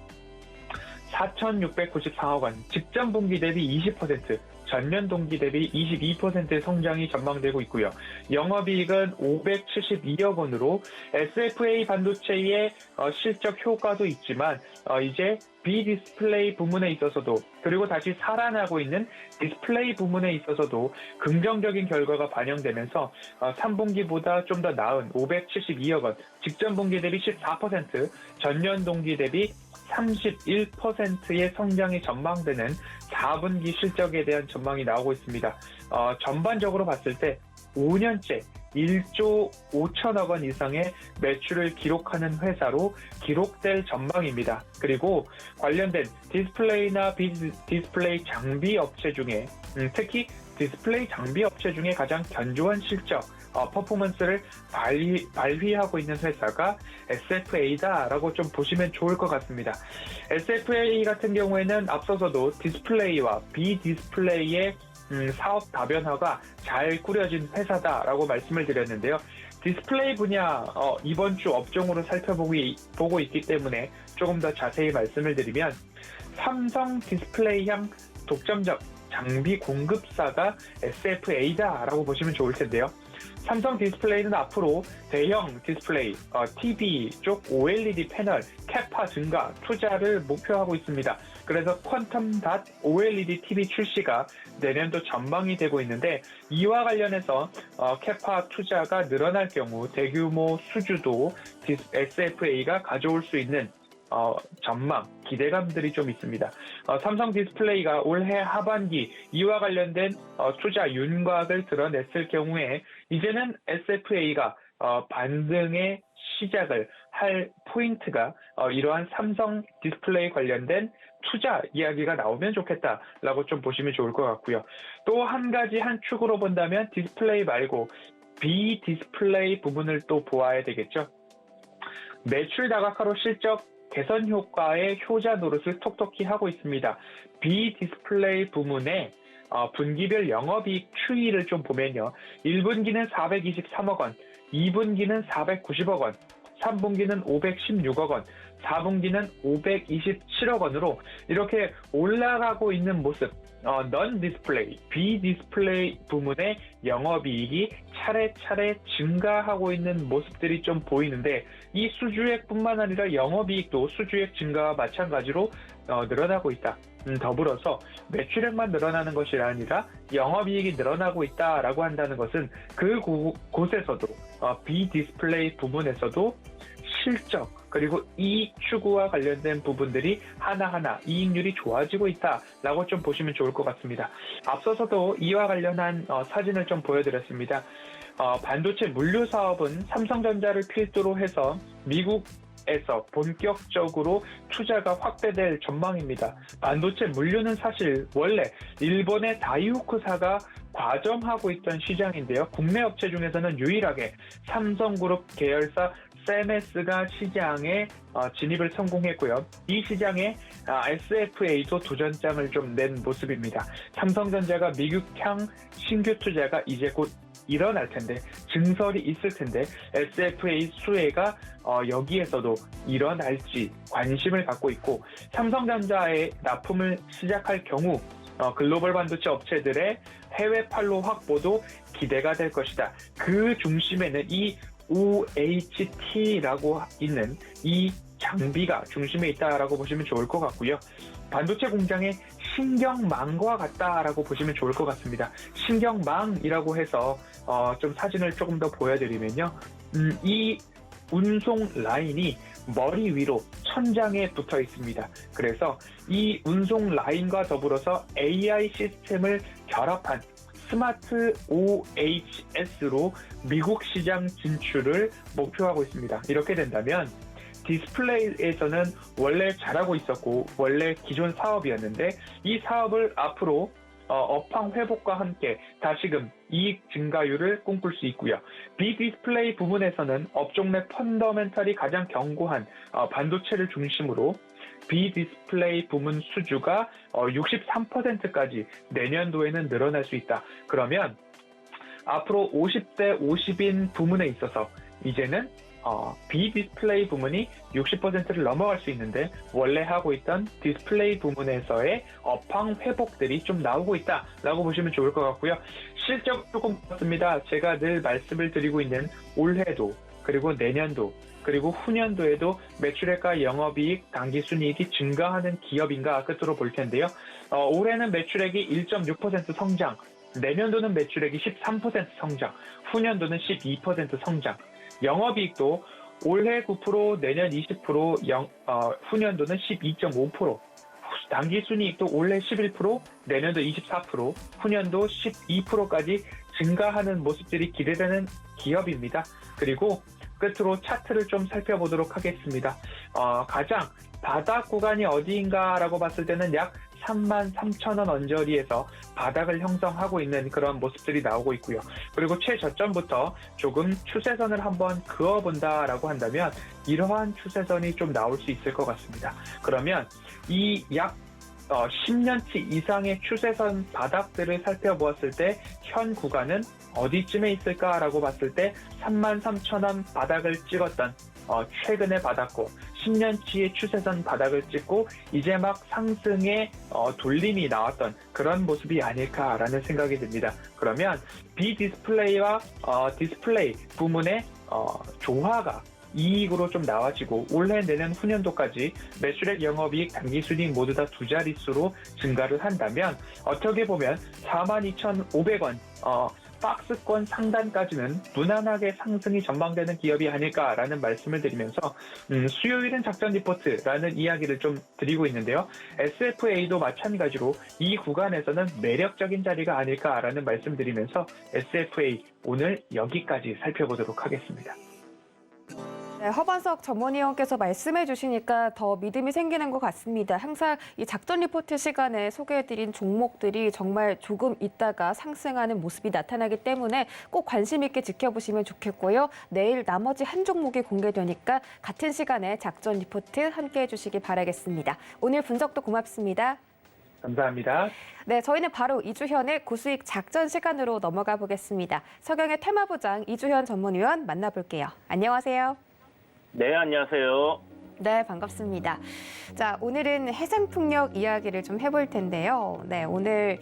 4,694억 원, 직전 분기 대비 20%, 전년 동기 대비 22%의 성장이 전망되고 있고요. 영업이익은 572억 원으로 SFA 반도체의 실적 효과도 있지만 이제 비디스플레이 부문에 있어서도 그리고 다시 살아나고 있는 디스플레이 부문에 있어서도 긍정적인 결과가 반영되면서 3분기보다 좀 더 나은 572억 원, 직전 분기 대비 14%, 전년 동기 대비 31%의 성장이 전망되는 4분기 실적에 대한 전망이 나오고 있습니다. 전반적으로 봤을 때 5년째 1조 5천억 원 이상의 매출을 기록하는 회사로 기록될 전망입니다. 그리고 관련된 디스플레이나 비디스플레이 장비 업체 중에 특히 디스플레이 장비 업체 중에 가장 견조한 실적, 퍼포먼스를 발휘하고 있는 회사가 SFA다라고 좀 보시면 좋을 것 같습니다. SFA 같은 경우에는 앞서서도 디스플레이와 비디스플레이의 사업 다변화가 잘 꾸려진 회사다라고 말씀을 드렸는데요. 디스플레이 분야 이번 주 업종으로 살펴보고 있기 때문에 조금 더 자세히 말씀을 드리면 삼성 디스플레이향 독점적 장비 공급사가 SFA다라고 보시면 좋을 텐데요. 삼성 디스플레이는 앞으로 대형 디스플레이, TV 쪽 OLED 패널, 캐파 증가, 투자를 목표하고 있습니다. 그래서 퀀텀 닷 OLED TV 출시가 내년도 전망이 되고 있는데 이와 관련해서 캐파 투자가 늘어날 경우 대규모 수주도 SFA가 가져올 수 있는 전망, 기대감들이 좀 있습니다. 삼성 디스플레이가 올해 하반기 이와 관련된 투자 윤곽을 드러냈을 경우에 이제는 SFA가 반등의 시작을 할 포인트가 이러한 삼성 디스플레이 관련된 투자 이야기가 나오면 좋겠다라고 좀 보시면 좋을 것 같고요. 또 한 가지 한 축으로 본다면 디스플레이 말고 비디스플레이 부분을 또 보아야 되겠죠. 매출 다각화로 실적 개선 효과의 효자 노릇을 톡톡히 하고 있습니다. 비디스플레이 부문의 분기별 영업이익 추이를 좀 보면요. 1분기는 423억 원, 2분기는 490억 원, 3분기는 516억 원, 4분기는 527억 원으로 이렇게 올라가고 있는 모습, 넌 디스플레이, 비디스플레이 부문의 영업이익이 차례차례 증가하고 있는 모습들이 좀 보이는데 이 수주액뿐만 아니라 영업이익도 수주액 증가와 마찬가지로 늘어나고 있다. 더불어서 매출액만 늘어나는 것이 아니라 영업이익이 늘어나고 있다라고 한다는 것은 그 곳에서도 비디스플레이 부문에서도 실적 그리고 이익 추구와 관련된 부분들이 하나하나 이익률이 좋아지고 있다라고 좀 보시면 좋을 것 같습니다. 앞서서도 이와 관련한 사진을 좀 보여드렸습니다. 반도체 물류 사업은 삼성전자를 필두로 해서 미국에서 본격적으로 투자가 확대될 전망입니다. 반도체 물류는 사실 원래 일본의 다이우크사가 과점하고 있던 시장인데요. 국내 업체 중에서는 유일하게 삼성그룹 계열사 세메스가 시장에 진입을 성공했고요. 이 시장에 SFA도 도전장을 좀 낸 모습입니다. 삼성전자가 미국향 신규 투자가 이제 곧 일어날 텐데 증설이 있을 텐데 SFA 수혜가 여기에서도 일어날지 관심을 갖고 있고 삼성전자의 납품을 시작할 경우 글로벌 반도체 업체들의 해외 판로 확보도 기대가 될 것이다. 그 중심에는 이 OHT라고 있는 이 장비가 중심에 있다라고 보시면 좋을 것 같고요. 반도체 공장의 신경망과 같다라고 보시면 좋을 것 같습니다. 신경망이라고 해서 좀 사진을 조금 더 보여드리면요. 이 운송 라인이 머리 위로 천장에 붙어 있습니다. 그래서 이 운송 라인과 더불어서 AI 시스템을 결합한 스마트 OHS로 미국 시장 진출을 목표하고 있습니다. 이렇게 된다면 디스플레이에서는 원래 잘하고 있었고 원래 기존 사업이었는데 이 사업을 앞으로 업황 회복과 함께 다시금 이익 증가율을 꿈꿀 수 있고요. 비디스플레이 부분에서는 업종 내 펀더멘탈이 가장 견고한 반도체를 중심으로 비디스플레이 부문 수주가 63%까지 내년도에는 늘어날 수 있다. 그러면 앞으로 50대 50인 부문에 있어서 이제는 비디스플레이 부문이 60%를 넘어갈 수 있는데 원래 하고 있던 디스플레이 부문에서의 업황 회복들이 좀 나오고 있다라고 보시면 좋을 것 같고요. 실적 조금 그렇습니다. 제가 늘 말씀을 드리고 있는 올해도 그리고 내년도 그리고 후년도에도 매출액과 영업이익, 당기순이익이 증가하는 기업인가 끝으로 볼 텐데요. 올해는 매출액이 1.6% 성장, 내년도는 매출액이 13% 성장, 후년도는 12% 성장, 영업이익도 올해 9%, 내년 20%, 후년도는 12.5%, 당기순이익도 올해 11%, 내년도 24%, 후년도 12%까지 증가하는 모습들이 기대되는 기업입니다. 그리고 끝으로 차트를 좀 살펴보도록 하겠습니다. 가장 바닥 구간이 어디인가라고 봤을 때는 약 33,000원 언저리에서 바닥을 형성하고 있는 그런 모습들이 나오고 있고요. 그리고 최저점부터 조금 추세선을 한번 그어본다라고 한다면 이러한 추세선이 좀 나올 수 있을 것 같습니다. 그러면 이 약 10년치 이상의 추세선 바닥들을 살펴보았을 때 현 구간은 어디쯤에 있을까라고 봤을 때 33,000원 바닥을 찍었던 최근에 받았고 10년치의 추세선 바닥을 찍고 이제 막 상승의 돌림이 나왔던 그런 모습이 아닐까라는 생각이 듭니다. 그러면 비디스플레이와 디스플레이 부문의 조화가 이익으로 좀 나와지고 올해 내년 후년도까지 매출액, 영업이익, 당기순이익 모두 다 두 자릿수로 증가를 한다면 어떻게 보면 42,500원 박스권 상단까지는 무난하게 상승이 전망되는 기업이 아닐까라는 말씀을 드리면서 수요일은 작전 리포트라는 이야기를 좀 드리고 있는데요. SFA도 마찬가지로 이 구간에서는 매력적인 자리가 아닐까라는 말씀 드리면서 SFA 오늘 여기까지 살펴보도록 하겠습니다. 네, 허반석 전문위원께서 말씀해 주시니까 더 믿음이 생기는 것 같습니다. 항상 이 작전 리포트 시간에 소개해드린 종목들이 정말 조금 있다가 상승하는 모습이 나타나기 때문에 꼭 관심 있게 지켜보시면 좋겠고요. 내일 나머지 한 종목이 공개되니까 같은 시간에 작전 리포트 함께해 주시기 바라겠습니다. 오늘 분석도 고맙습니다. 감사합니다. 네, 저희는 바로 이주현의 고수익 작전 시간으로 넘어가 보겠습니다. 서경의 테마부장 이주현 전문위원 만나볼게요. 안녕하세요. 네, 안녕하세요. 네, 반갑습니다. 자, 오늘은 해상풍력 이야기를 좀 해볼 텐데요. 네, 오늘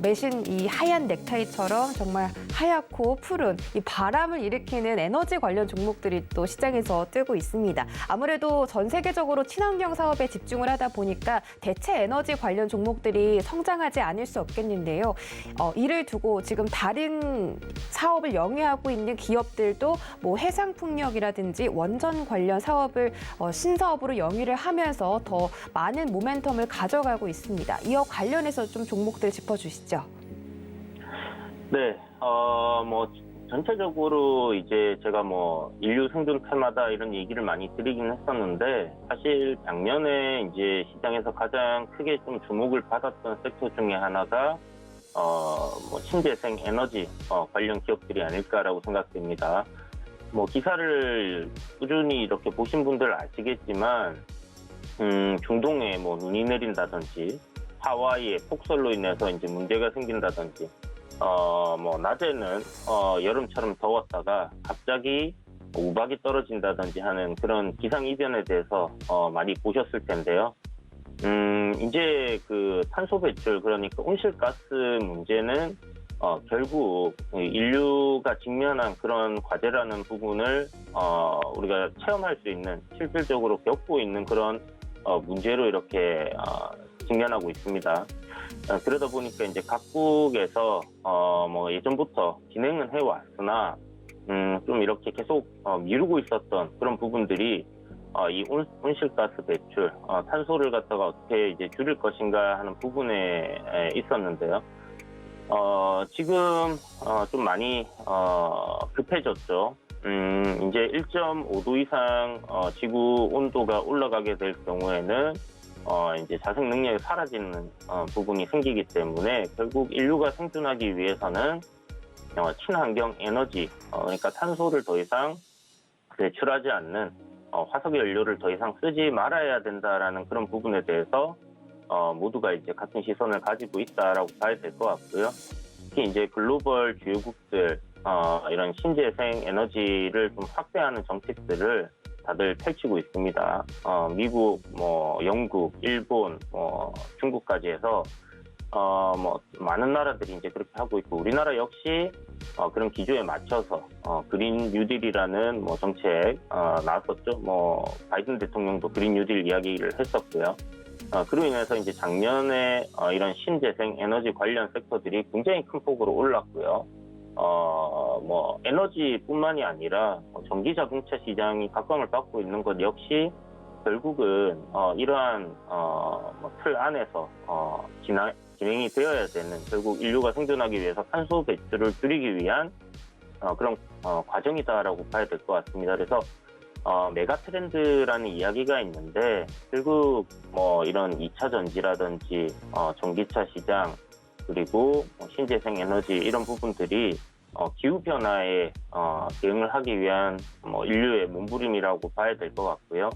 매신 이 하얀 넥타이처럼 정말 하얗고 푸른 이 바람을 일으키는 에너지 관련 종목들이 또 시장에서 뜨고 있습니다. 아무래도 전 세계적으로 친환경 사업에 집중을 하다 보니까 대체 에너지 관련 종목들이 성장하지 않을 수 없겠는데요. 이를 두고 지금 다른 사업을 영위하고 있는 기업들도 뭐 해상풍력이라든지 원전 관련 사업을 신사업으로 영위를 하면서 더 많은 모멘텀을 가져가고 있습니다. 이와 관련해서 좀 종목들 짚어주시죠. 네, 전체적으로 이제 제가 인류 생존 테마다 이런 얘기를 많이 드리긴 했었는데, 사실 작년에 이제 시장에서 가장 크게 좀 주목을 받았던 섹터 중에 하나가, 신재생 에너지 관련 기업들이 아닐까라고 생각됩니다. 기사를 꾸준히 이렇게 보신 분들 아시겠지만, 중동에 눈이 내린다든지, 하와이에 폭설로 인해서 이제 문제가 생긴다든지, 낮에는, 여름처럼 더웠다가 갑자기 우박이 떨어진다든지 하는 그런 기상이변에 대해서, 많이 보셨을 텐데요. 이제 그 탄소 배출, 그러니까 온실가스 문제는 결국 인류가 직면한 그런 과제라는 부분을 우리가 체험할 수 있는, 실질적으로 겪고 있는 그런 문제로 이렇게 직면하고 있습니다. 그러다 보니까 이제 각국에서 예전부터 진행은 해왔으나 좀 이렇게 계속 미루고 있었던 그런 부분들이 이 온실가스 배출, 탄소를 갖다가 어떻게 이제 줄일 것인가 하는 부분에 있었는데요. 지금 좀 많이 급해졌죠. 이제 1.5도 이상 지구 온도가 올라가게 될 경우에는 이제 자생 능력이 사라지는 부분이 생기기 때문에 결국 인류가 생존하기 위해서는 친환경 에너지, 그러니까 탄소를 더 이상 배출하지 않는 화석 연료를 더 이상 쓰지 말아야 된다라는 그런 부분에 대해서 모두가 이제 같은 시선을 가지고 있다라고 봐야 될 것 같고요. 특히 이제 글로벌 주요국들 이런 신재생 에너지를 좀 확대하는 정책들을 다들 펼치고 있습니다. 미국, 영국, 일본, 중국까지 해서 많은 나라들이 이제 그렇게 하고 있고, 우리나라 역시 그런 기조에 맞춰서 그린 뉴딜이라는 정책 나왔었죠. 바이든 대통령도 그린 뉴딜 이야기를 했었고요. 그로 인해서 이제 작년에 이런 신재생 에너지 관련 섹터들이 굉장히 큰 폭으로 올랐고요. 에너지뿐만이 아니라 전기 자동차 시장이 각광을 받고 있는 것 역시 결국은 이러한 틀 안에서 진행이 되어야 되는, 결국 인류가 생존하기 위해서 탄소 배출을 줄이기 위한 그런 과정이다라고 봐야 될 것 같습니다. 그래서 메가 트렌드라는 이야기가 있는데, 결국 이런 2차 전지라든지 전기차 시장, 그리고 신재생 에너지 이런 부분들이 기후 변화에 대응을 하기 위한 인류의 몸부림이라고 봐야 될 것 같고요.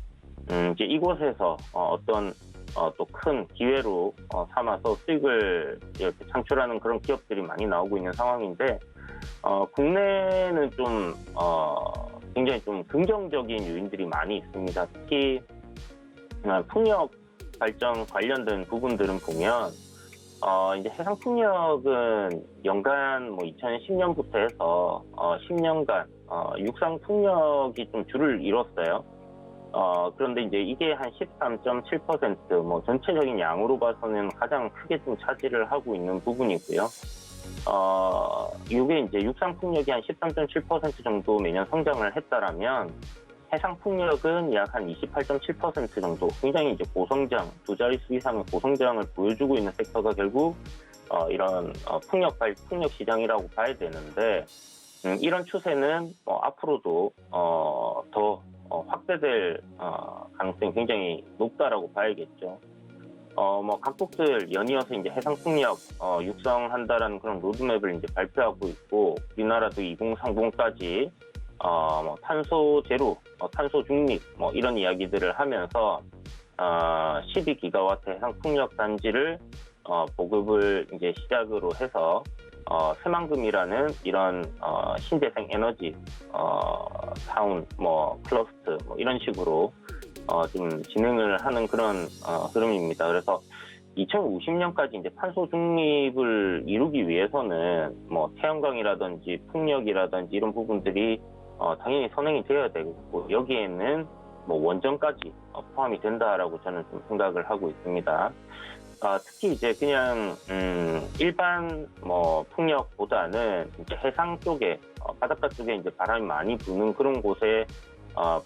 이제 이곳에서 어떤 또 큰 기회로 삼아서 수익을 이렇게 창출하는 그런 기업들이 많이 나오고 있는 상황인데, 국내는 좀 굉장히 좀 긍정적인 요인들이 많이 있습니다. 특히 풍력 발전 관련된 부분들은 보면 이제 해상 풍력은 연간 2010년부터 해서 10년간 육상 풍력이 좀 줄을 이뤘어요. 그런데 이제 이게 한 13.7%, 전체적인 양으로 봐서는 가장 크게 좀 차지를 하고 있는 부분이고요. 이게 이제 육상 풍력이 한 13.7% 정도 매년 성장을 했다라면, 해상 풍력은 약 한 28.7% 정도, 굉장히 이제 고성장, 두 자릿수 이상의 고성장을 보여주고 있는 섹터가 결국 이런 풍력 시장이라고 봐야 되는데, 이런 추세는 앞으로도 더 확대될 가능성이 굉장히 높다라고 봐야겠죠. 각국들 연이어서 이제 해상 풍력 육성한다라는 그런 로드맵을 이제 발표하고 있고, 우리나라도 2030까지 탄소 제로, 탄소 중립 이런 이야기들을 하면서 12기가와트 해상 풍력 단지를 보급을 이제 시작으로 해서 새만금이라는 이런 신재생 에너지 타운, 클러스터 이런 식으로 좀 진행을 하는 그런 흐름입니다. 그래서 2050년까지 이제 탄소 중립을 이루기 위해서는 태양광이라든지 풍력이라든지 이런 부분들이 당연히 선행이 되어야 되고, 여기에는 원전까지 포함이 된다라고 저는 좀 생각을 하고 있습니다. 특히 이제 그냥 일반 풍력보다는 이제 해상 쪽에, 바닷가 쪽에 이제 바람이 많이 부는 그런 곳에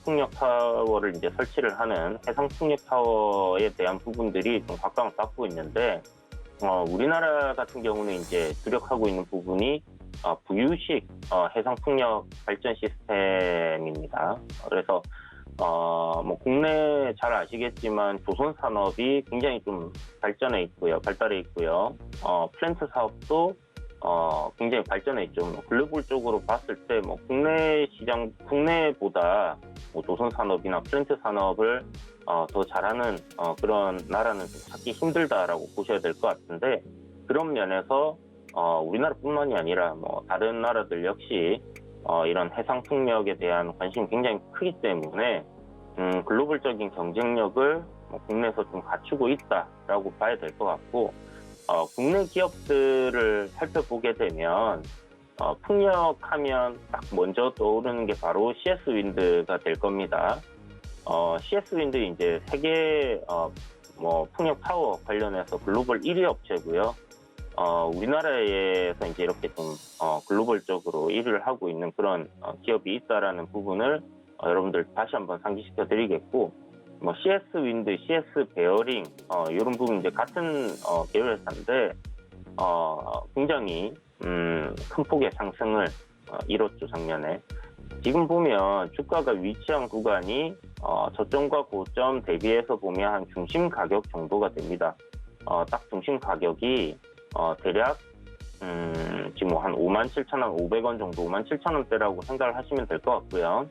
풍력 타워를 이제 설치를 하는 해상 풍력 타워에 대한 부분들이 좀 각광을 받고 있는데, 우리나라 같은 경우는 이제 주력하고 있는 부분이 부유식 해상 풍력 발전 시스템입니다. 그래서 국내 잘 아시겠지만 조선 산업이 굉장히 좀 발달해 있고요. 플랜트 사업도 굉장히 발전해 있죠. 글로벌적으로 봤을 때 국내 시장, 국내보다 조선 산업이나 플랜트 산업을 더 잘하는 그런 나라는 좀 찾기 힘들다라고 보셔야 될 것 같은데, 그런 면에서 우리나라뿐만이 아니라 다른 나라들 역시 이런 해상 풍력에 대한 관심이 굉장히 크기 때문에 글로벌적인 경쟁력을 국내에서 좀 갖추고 있다라고 봐야 될 것 같고, 국내 기업들을 살펴보게 되면 풍력하면 딱 먼저 떠오르는 게 바로 CS 윈드가 될 겁니다. CS 윈드 이제 세계 풍력 파워 관련해서 글로벌 1위 업체고요. 우리나라에서 이제 이렇게 좀 글로벌적으로 일을 하고 있는 그런 기업이 있다라는 부분을 여러분들 다시 한번 상기시켜 드리겠고, CS 윈드, CS 베어링 이런 부분 이제 같은 계열 회사인데 굉장히 큰 폭의 상승을 이뤘죠, 작년에. 지금 보면 주가가 위치한 구간이 저점과 고점 대비해서 보면 한 중심 가격 정도가 됩니다. 딱 중심 가격이 대략 지금 한 57,500원 정도, 57,000원대라고 생각을 하시면 될 것 같고요.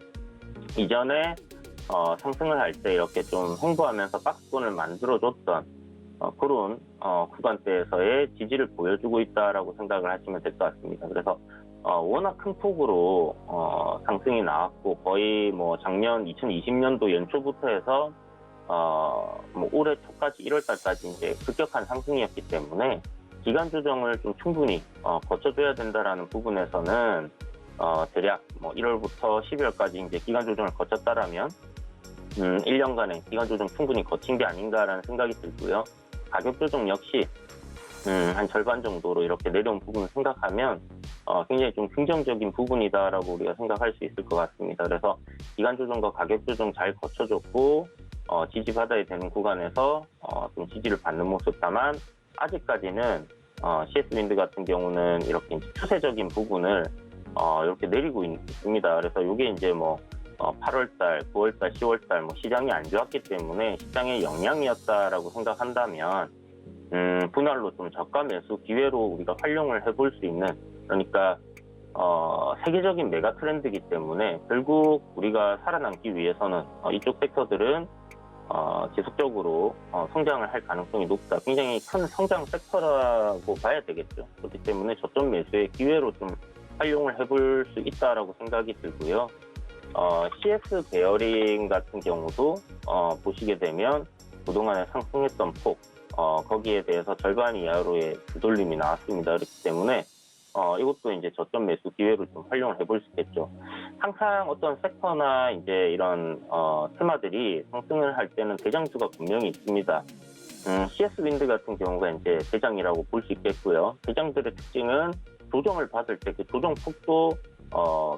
이전에 상승을 할 때 이렇게 좀 홍보하면서 박스권을 만들어줬던 그런 구간대에서의 지지를 보여주고 있다라고 생각을 하시면 될 것 같습니다. 그래서 워낙 큰 폭으로 상승이 나왔고 거의 뭐 작년 2020년도 연초부터 해서 뭐 올해 초까지 1월달까지 이제 급격한 상승이었기 때문에 기간 조정을 좀 충분히 거쳐줘야 된다라는 부분에서는 대략 뭐 1월부터 12월까지 이제 기간 조정을 거쳤다라면 1년간의 기간 조정 충분히 거친 게 아닌가라는 생각이 들고요. 가격 조정 역시 한 절반 정도로 이렇게 내려온 부분을 생각하면 굉장히 좀 긍정적인 부분이다라고 우리가 생각할 수 있을 것 같습니다. 그래서 기간 조정과 가격 조정 잘 거쳐줬고 지지받아야 되는 구간에서 좀 지지를 받는 모습. 다만 아직까지는 CS 윈드 같은 경우는 이렇게 이제 추세적인 부분을 이렇게 내리고 있습니다. 그래서 이게 이제 뭐 8월달, 9월달, 10월달 뭐 시장이 안 좋았기 때문에 시장의 영향이었다라고 생각한다면 분할로 좀 저가 매수 기회로 우리가 활용을 해볼 수 있는, 그러니까 세계적인 메가 트렌드이기 때문에 결국 우리가 살아남기 위해서는 이쪽 섹터들은 지속적으로 성장을 할 가능성이 높다. 굉장히 큰 성장 섹터라고 봐야 되겠죠. 그렇기 때문에 저점 매수의 기회로 좀 활용을 해볼 수 있다라고 생각이 들고요. CS 베어링 같은 경우도 보시게 되면 그동안에 상승했던 폭, 거기에 대해서 절반 이하로의 되돌림이 나왔습니다. 그렇기 때문에 이것도 이제 저점 매수 기회로 좀 활용을 해볼 수 있겠죠. 항상 어떤 섹터나 이제 이런 테마들이 상승을 할 때는 대장주가 분명히 있습니다. CS 윈드 같은 경우가 이제 대장이라고 볼 수 있겠고요. 대장들의 특징은 조정을 받을 때 그 조정 폭도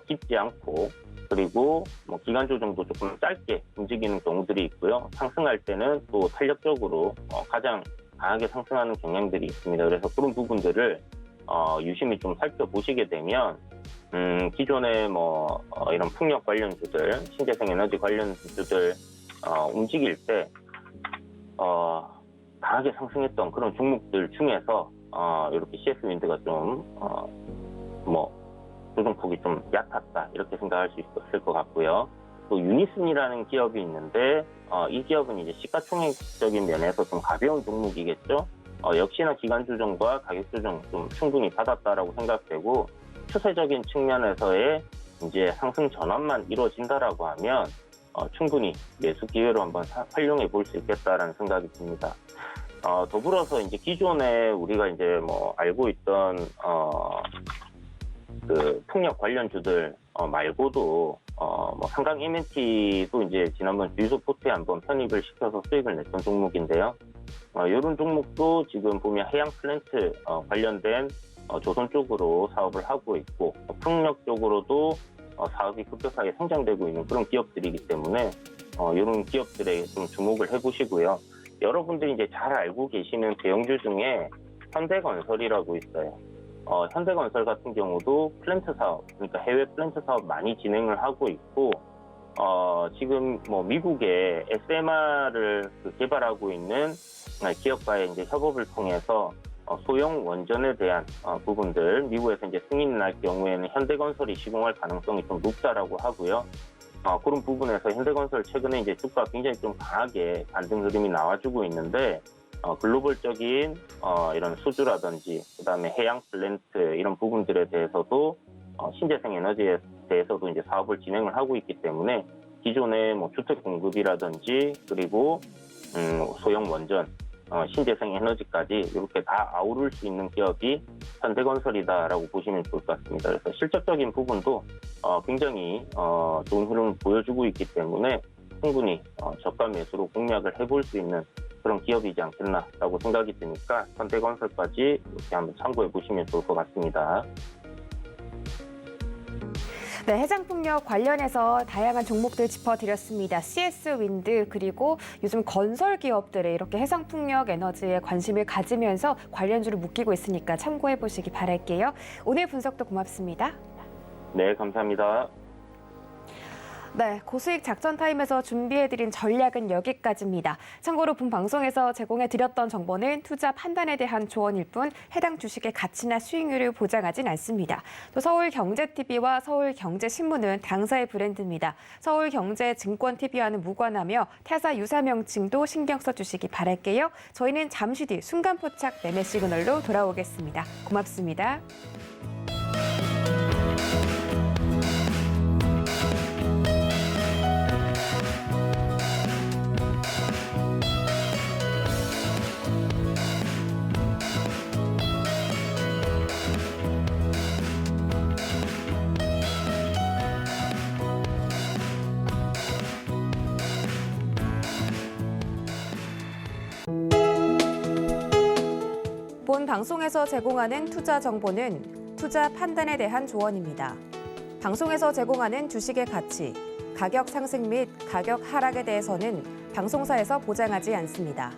깊지 않고, 그리고 뭐 기간 조정도 조금 짧게 움직이는 경우들이 있고요. 상승할 때는 또 탄력적으로 가장 강하게 상승하는 경향들이 있습니다. 그래서 그런 부분들을 유심히 좀 살펴보시게 되면 기존의 뭐 이런 풍력 관련주들, 신재생 에너지 관련주들 움직일 때 강하게 상승했던 그런 종목들 중에서 이렇게 CS 윈드가 좀 조정폭이 좀 얕았다 이렇게 생각할 수 있을 것 같고요. 또 유니슨이라는 기업이 있는데 이 기업은 이제 시가총액적인 면에서 좀 가벼운 종목이겠죠. 역시나 기간 조정과 가격 조정 좀 충분히 받았다라고 생각되고, 추세적인 측면에서의 이제 상승 전환만 이루어진다라고 하면 충분히 매수 기회로 한번 활용해 볼 수 있겠다라는 생각이 듭니다. 더불어서 이제 기존에 우리가 이제 뭐 알고 있던 그 풍력 관련주들 말고도 뭐 한강 MNT도 이제 지난번 주유소 포트에 한번 편입을 시켜서 수익을 냈던 종목인데요. 이런 종목도 지금 보면 해양 플랜트 관련된 조선 쪽으로 사업을 하고 있고, 풍력 쪽으로도 사업이 급격하게 성장되고 있는 그런 기업들이기 때문에 이런 기업들에 좀 주목을 해보시고요. 여러분들이 이제 잘 알고 계시는 대형주 중에 현대건설이라고 있어요. 현대건설 같은 경우도 플랜트 사업, 그러니까 해외 플랜트 사업 많이 진행을 하고 있고, 지금 뭐 미국의 SMR을 개발하고 있는 기업과의 이제 협업을 통해서 소형 원전에 대한 부분들, 미국에서 이제 승인이 날 경우에는 현대건설이 시공할 가능성이 좀 높다라고 하고요. 그런 부분에서 현대건설 최근에 이제 주가 굉장히 좀 강하게 반등 흐름이 나와주고 있는데, 글로벌적인 이런 수주라든지 그다음에 해양 플랜트 이런 부분들에 대해서도 신재생 에너지에 대해서도 이제 사업을 진행을 하고 있기 때문에 기존의 뭐 주택 공급이라든지 그리고 소형 원전, 신재생 에너지까지 이렇게 다 아우를 수 있는 기업이 현대건설이다라고 보시면 좋을 것 같습니다. 그래서 실적적인 부분도 굉장히 좋은 흐름을 보여주고 있기 때문에 충분히 저가 매수로 공략을 해볼 수 있는 그런 기업이지 않겠나라고 생각이 드니까 현대건설까지 이렇게 한번 참고해 보시면 좋을 것 같습니다. 네, 해상풍력 관련해서 다양한 종목들 짚어드렸습니다. CS 윈드 그리고 요즘 건설 기업들이 이렇게 해상풍력 에너지에 관심을 가지면서 관련주를 묶이고 있으니까 참고해 보시기 바랄게요. 오늘 분석도 고맙습니다. 네, 감사합니다. 네, 고수익 작전 타임에서 준비해드린 전략은 여기까지입니다. 참고로 본 방송에서 제공해드렸던 정보는 투자 판단에 대한 조언일 뿐 해당 주식의 가치나 수익률을 보장하진 않습니다. 또 서울경제TV와 서울경제신문은 당사의 브랜드입니다. 서울경제증권TV와는 무관하며 타사 유사 명칭도 신경 써주시기 바랄게요. 저희는 잠시 뒤 순간포착 매매 시그널로 돌아오겠습니다. 고맙습니다. 본 방송에서 제공하는 투자 정보는 투자 판단에 대한 조언입니다. 방송에서 제공하는 주식의 가치, 가격 상승 및 가격 하락에 대해서는 방송사에서 보장하지 않습니다.